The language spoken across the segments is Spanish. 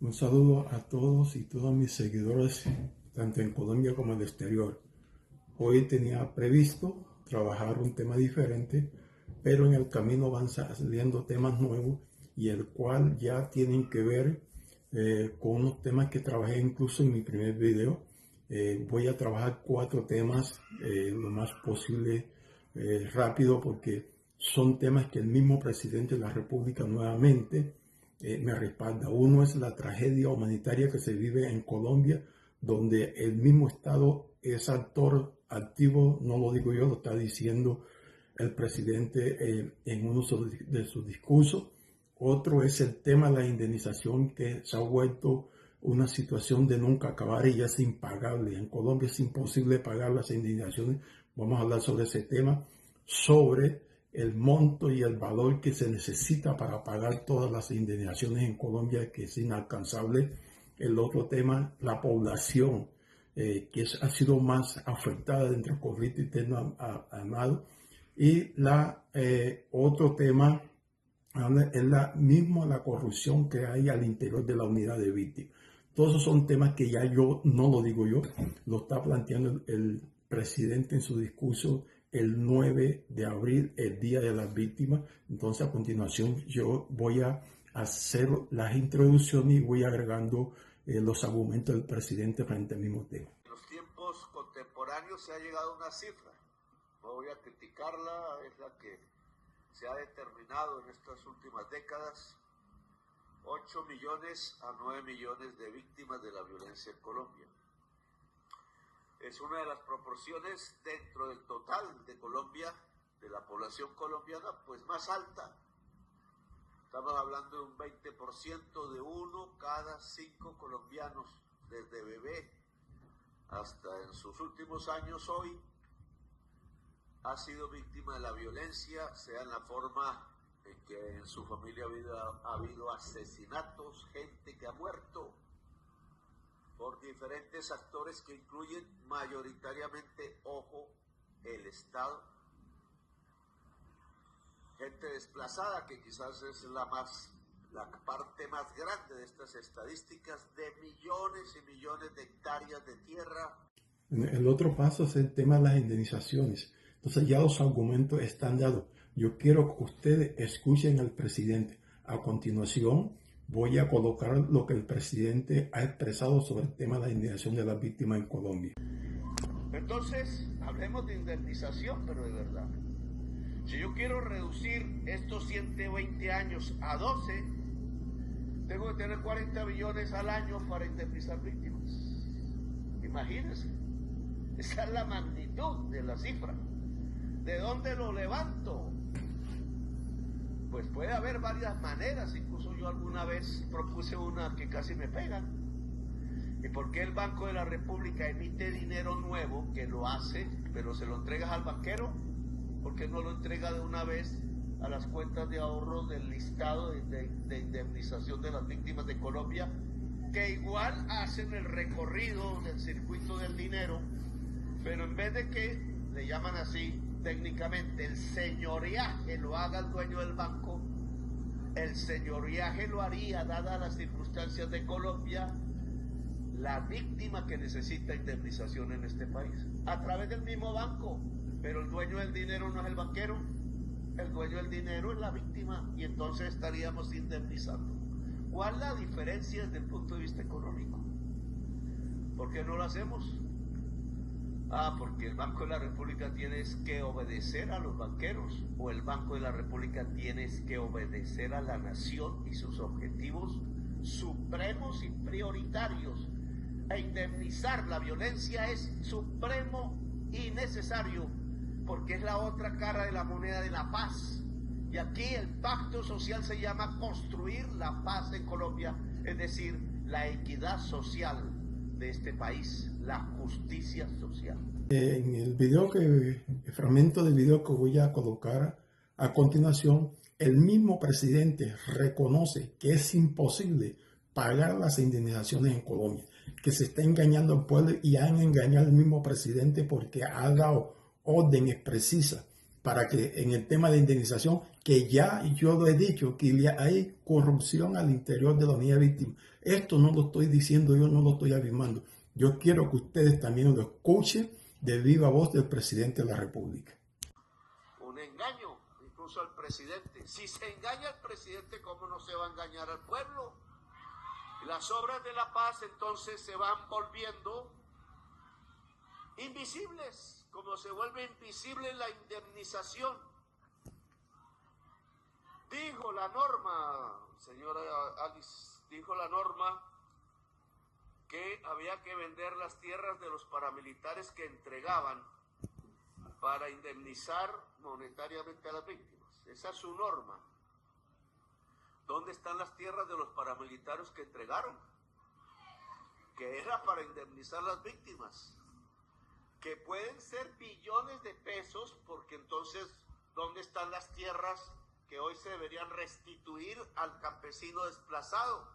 Un saludo a todos y todos mis seguidores, tanto en Colombia como en el exterior. Hoy tenía previsto trabajar un tema diferente, pero en el camino van saliendo temas nuevos y el cual ya tienen que ver con unos temas que trabajé incluso en mi primer video. Voy a trabajar 4 temas lo más posible rápido porque son temas que el mismo presidente de la República nuevamente me respalda. Uno es la tragedia humanitaria que se vive en Colombia, donde el mismo Estado es actor activo, no lo digo yo, lo está diciendo el presidente en uno de sus discursos. Otro es el tema de la indemnización, que se ha vuelto una situación de nunca acabar y ya es impagable. En Colombia es imposible pagar las indemnizaciones. Vamos a hablar sobre ese tema, sobre el monto y el valor que se necesita para pagar todas las indemnizaciones en Colombia, que es inalcanzable. El otro tema, la población, ha sido más afectada dentro del conflicto interno armado. Y otro tema es la corrupción que hay al interior de la unidad de víctimas. Todos esos son temas que ya yo no lo digo yo, lo está planteando el presidente en su discurso el 9 de abril, el Día de las Víctimas. Entonces, a continuación, yo voy a hacer las introducciones y voy agregando los argumentos del presidente frente al mismo tema. En los tiempos contemporáneos se ha llegado a una cifra, no voy a criticarla, es la que se ha determinado en estas últimas décadas: 8 millones a 9 millones de víctimas de la violencia en Colombia. Es una de las proporciones dentro del total de Colombia, de la población colombiana, pues más alta. Estamos hablando de un 20% de 1 cada 5 colombianos, desde bebé hasta en sus últimos años hoy, ha sido víctima de la violencia, sea en la forma en que en su familia ha habido asesinatos, gente que ha muerto por diferentes actores que incluyen mayoritariamente, ojo, el Estado, gente desplazada, que quizás es la parte más grande de estas estadísticas, de millones y millones de hectáreas de tierra. El otro paso es el tema de las indemnizaciones. Entonces ya los argumentos están dados. Yo quiero que ustedes escuchen al presidente. A continuación voy a colocar lo que el presidente ha expresado sobre el tema de la indemnización de las víctimas en Colombia. Entonces, hablemos de indemnización, pero de verdad. Si yo quiero reducir estos 120 años a 12, tengo que tener 40 billones al año para indemnizar víctimas. Imagínense, esa es la magnitud de la cifra. ¿De dónde lo levanto? Pues puede haber varias maneras, incluso yo alguna vez propuse una que casi me pegan. ¿Y por qué el Banco de la República emite dinero nuevo, que lo hace, pero se lo entregas al banquero? ¿Por qué no lo entrega de una vez a las cuentas de ahorro del listado de indemnización de las víctimas de Colombia, que igual hacen el recorrido del circuito del dinero, pero en vez de que le llaman así técnicamente el señoreaje lo haga el dueño del banco, el señoreaje lo haría, dadas las circunstancias de Colombia, la víctima que necesita indemnización en este país, a través del mismo banco. Pero el dueño del dinero no es el banquero, el dueño del dinero es la víctima, y entonces estaríamos indemnizando. ¿Cuál es la diferencia desde el punto de vista económico? ¿Por qué no lo hacemos? Porque el Banco de la República tiene que obedecer a los banqueros, o el Banco de la República tiene que obedecer a la nación y sus objetivos supremos y prioritarios. E indemnizar la violencia es supremo y necesario, porque es la otra cara de la moneda de la paz. Y aquí el pacto social se llama construir la paz en Colombia, es decir, la equidad social de este país, la justicia social. En el fragmento del video que voy a colocar a continuación, el mismo presidente reconoce que es imposible pagar las indemnizaciones en Colombia, que se está engañando al pueblo y han engañado al mismo presidente porque ha dado órdenes precisas para que en el tema de indemnización, que ya yo lo he dicho, que hay corrupción al interior de la unidad de víctimas. Esto no lo estoy diciendo yo, no lo estoy afirmando. Yo quiero que ustedes también lo escuchen de viva voz del presidente de la República. Un engaño, incluso al presidente. Si se engaña al presidente, ¿cómo no se va a engañar al pueblo? Y las obras de la paz entonces se van volviendo invisibles, como se vuelve invisible la indemnización. Dijo la norma, señora Alice, dijo la norma que había que vender las tierras de los paramilitares que entregaban para indemnizar monetariamente a las víctimas. Esa es su norma. ¿Dónde están las tierras de los paramilitares que entregaron? Que era para indemnizar a las víctimas. Que pueden ser billones de pesos, porque entonces, ¿dónde están las tierras que hoy se deberían restituir al campesino desplazado?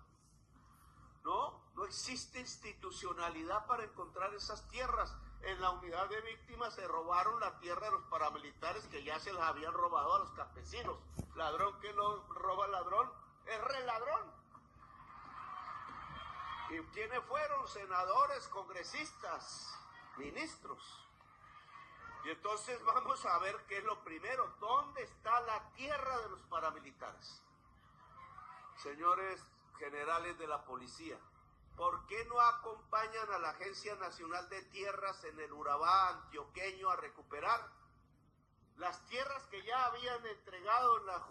No existe institucionalidad para encontrar esas tierras. En la unidad de víctimas se robaron la tierra de los paramilitares que ya se las habían robado a los campesinos. Ladrón que lo roba ladrón es re ladrón. ¿Y quiénes fueron? Senadores, congresistas, ministros. Y entonces vamos a ver qué es lo primero. ¿Dónde está la tierra de los paramilitares? Señores generales de la policía, ¿por qué no acompañan a la Agencia Nacional de Tierras en el Urabá antioqueño a recuperar las tierras que ya habían entregado en la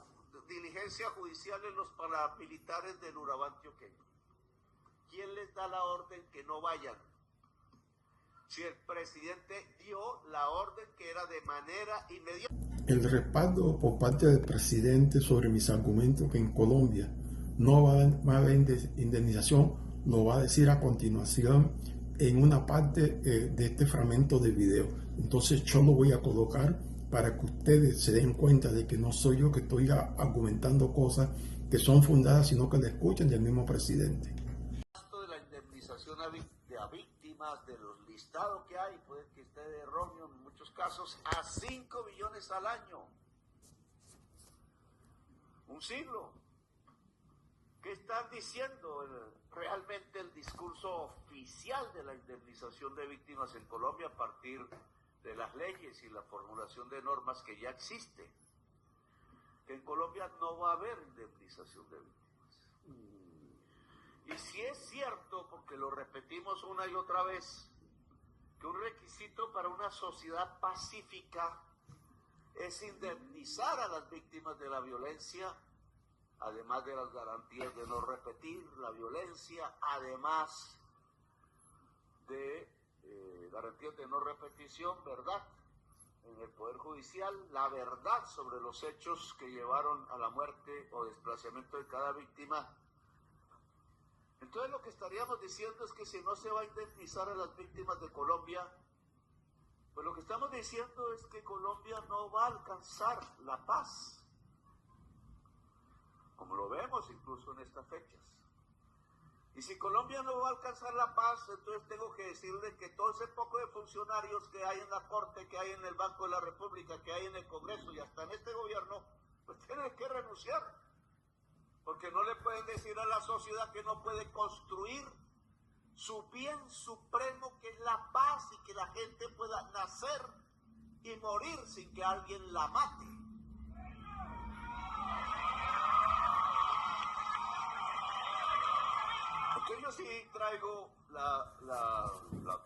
diligencia judicial en los paramilitares del Urabá antioqueño? ¿Quién les da la orden que no vayan? Si el presidente dio la orden que era de manera inmediata. El respaldo por parte del presidente sobre mis argumentos que en Colombia no va a haber indemnización lo va a decir a continuación en una parte de este fragmento de video. Entonces yo lo voy a colocar para que ustedes se den cuenta de que no soy yo que estoy argumentando cosas que son fundadas, sino que le escuchen del mismo presidente. De la indemnización a víctimas, de los listados que hay, puede que esté erróneo en muchos casos, a 5 billones al año. Un siglo. ¿Qué están diciendo realmente el discurso oficial de la indemnización de víctimas en Colombia a partir de las leyes y la formulación de normas que ya existe? Que en Colombia no va a haber indemnización de víctimas. Y si es cierto, porque lo repetimos una y otra vez, que un requisito para una sociedad pacífica es indemnizar a las víctimas de la violencia, además de las garantías de no repetir la violencia, además de garantías de no repetición, verdad en el Poder Judicial, la verdad sobre los hechos que llevaron a la muerte o desplazamiento de cada víctima. Entonces lo que estaríamos diciendo es que si no se va a indemnizar a las víctimas de Colombia, pues lo que estamos diciendo es que Colombia no va a alcanzar la paz, como lo vemos incluso en estas fechas. Y si Colombia no va a alcanzar la paz, entonces tengo que decirle que todo ese poco de funcionarios que hay en la Corte, que hay en el Banco de la República, que hay en el Congreso y hasta en este gobierno, pues tienen que renunciar. Porque no le pueden decir a la sociedad que no puede construir su bien supremo, que es la paz, y que la gente pueda nacer y morir sin que alguien la mate. Porque yo sí traigo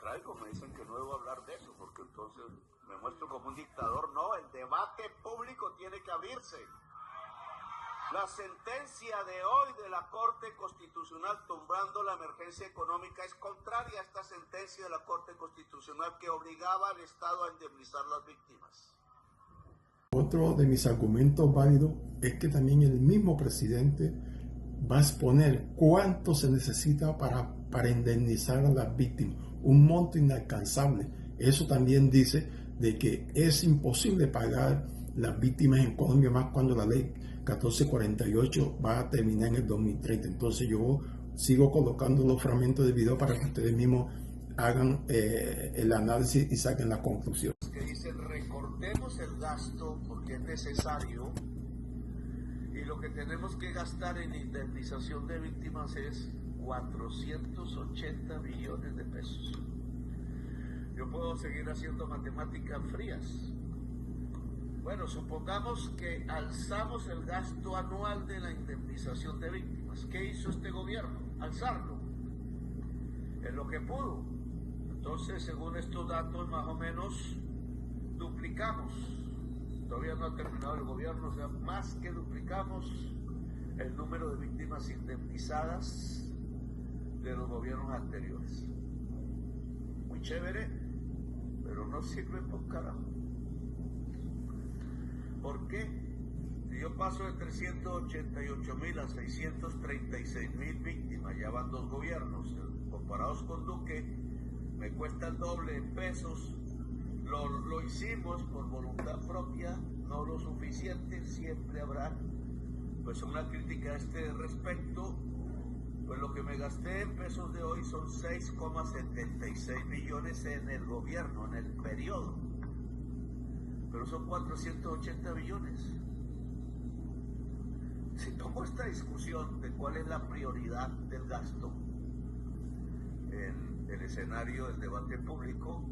traigo, me dicen que no debo hablar de eso, porque entonces me muestro como un dictador. No, el debate público tiene que abrirse. La sentencia de hoy de la Corte Constitucional tumbando la emergencia económica es contraria a esta sentencia de la Corte Constitucional que obligaba al Estado a indemnizar las víctimas. Otro de mis argumentos válidos es que también el mismo presidente va a exponer cuánto se necesita para indemnizar a las víctimas, un monto inalcanzable. Eso también dice de que es imposible pagar las víctimas en Colombia, más cuando la ley 1448 va a terminar en el 2030. Entonces yo sigo colocando los fragmentos de video para que ustedes mismos hagan el análisis y saquen la conclusión. Que dicen cortemos el gasto porque es necesario y lo que tenemos que gastar en indemnización de víctimas es 480 billones de pesos. Yo puedo seguir haciendo matemáticas frías. Bueno, supongamos que alzamos el gasto anual de la indemnización de víctimas. ¿Qué hizo este gobierno? Alzarlo. En lo que pudo. Entonces, según estos datos, más o menos duplicamos. Todavía no ha terminado el gobierno, o sea, más que duplicamos el número de víctimas indemnizadas de los gobiernos anteriores. Muy chévere, pero no sirve por carajo. ¿Por qué? Si yo paso de 388.000 a 636.000 víctimas, ya van 2 gobiernos, comparados con Duque, me cuesta el doble en pesos. Lo hicimos por voluntad propia, no lo suficiente, siempre habrá pues una crítica a este respecto. Pues lo que me gasté en pesos de hoy son 6,76 billones en el gobierno, en el periodo. Pero son 480 billones. Si tomo esta discusión de cuál es la prioridad del gasto en el escenario del debate público,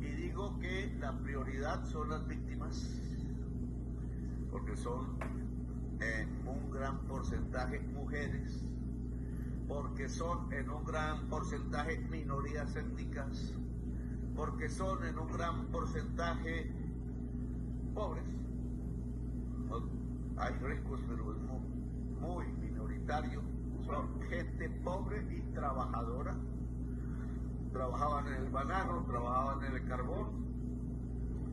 y digo que la prioridad son las víctimas, porque son en un gran porcentaje mujeres, porque son en un gran porcentaje minorías étnicas, porque son en un gran porcentaje pobres. Hay ricos, pero es muy minoritario. Son gente pobre y trabajadora. Trabajaban en el banano, trabajaban en el carbón,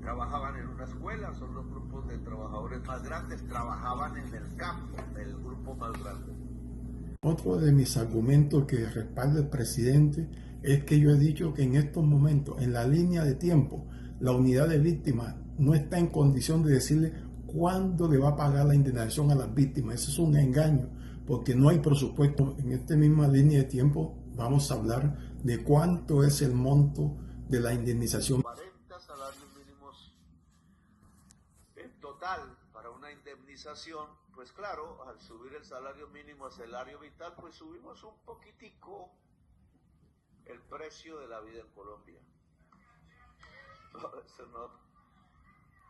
trabajaban en una escuela, son los grupos de trabajadores más grandes, trabajaban en el campo, el grupo más grande. Otro de mis argumentos que respalda el presidente es que yo he dicho que en estos momentos, en la línea de tiempo, la unidad de víctimas no está en condición de decirle cuándo le va a pagar la indemnización a las víctimas. Eso es un engaño, porque no hay presupuesto. En esta misma línea de tiempo vamos a hablar de cuánto es el monto de la indemnización. 40 salarios mínimos en total para una indemnización. Pues claro, al subir el salario mínimo a salario vital, pues subimos un poquitico el precio de la vida en Colombia. No, eso no.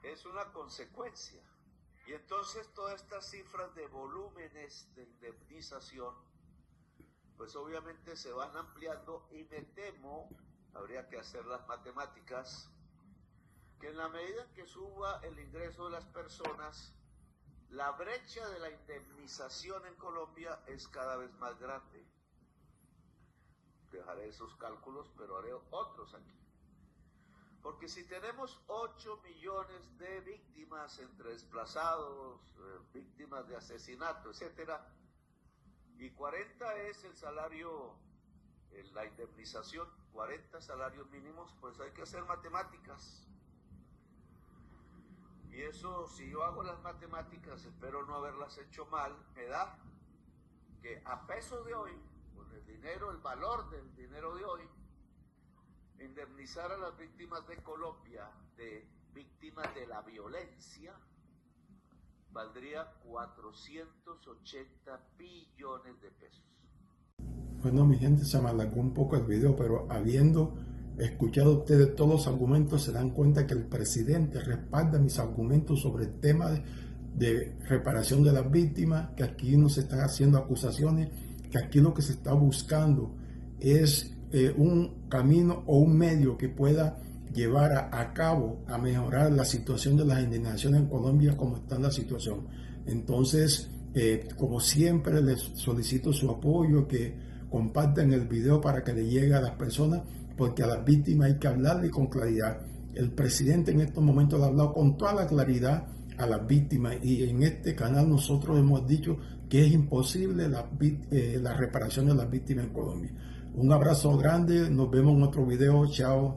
Es una consecuencia. Y entonces todas estas cifras de volúmenes de indemnización, pues obviamente se van ampliando y me temo, habría que hacer las matemáticas, que en la medida que suba el ingreso de las personas, la brecha de la indemnización en Colombia es cada vez más grande. Dejaré esos cálculos, pero haré otros aquí. Porque si tenemos 8 millones de víctimas entre desplazados, víctimas de asesinato, etcétera, y 40 es el salario, la indemnización, 40 salarios mínimos, pues hay que hacer matemáticas. Y eso, si yo hago las matemáticas, espero no haberlas hecho mal, me da que a peso de hoy, con el dinero, el valor del dinero de hoy, indemnizar a las víctimas de Colombia, de víctimas de la violencia, valdría 480 billones de pesos. Bueno, mi gente, se me alargó un poco el video, pero habiendo escuchado ustedes todos los argumentos, se dan cuenta que el presidente respalda mis argumentos sobre el tema de reparación de las víctimas, que aquí no se están haciendo acusaciones, que aquí lo que se está buscando es un camino o un medio que pueda llevar a cabo, a mejorar la situación de las indemnizaciones en Colombia como está la situación. Entonces, como siempre, les solicito su apoyo, que compartan el video para que le llegue a las personas, porque a las víctimas hay que hablarle con claridad. El presidente en estos momentos le ha hablado con toda la claridad a las víctimas, y en este canal nosotros hemos dicho que es imposible la reparación de las víctimas en Colombia. Un abrazo grande, nos vemos en otro video, chao.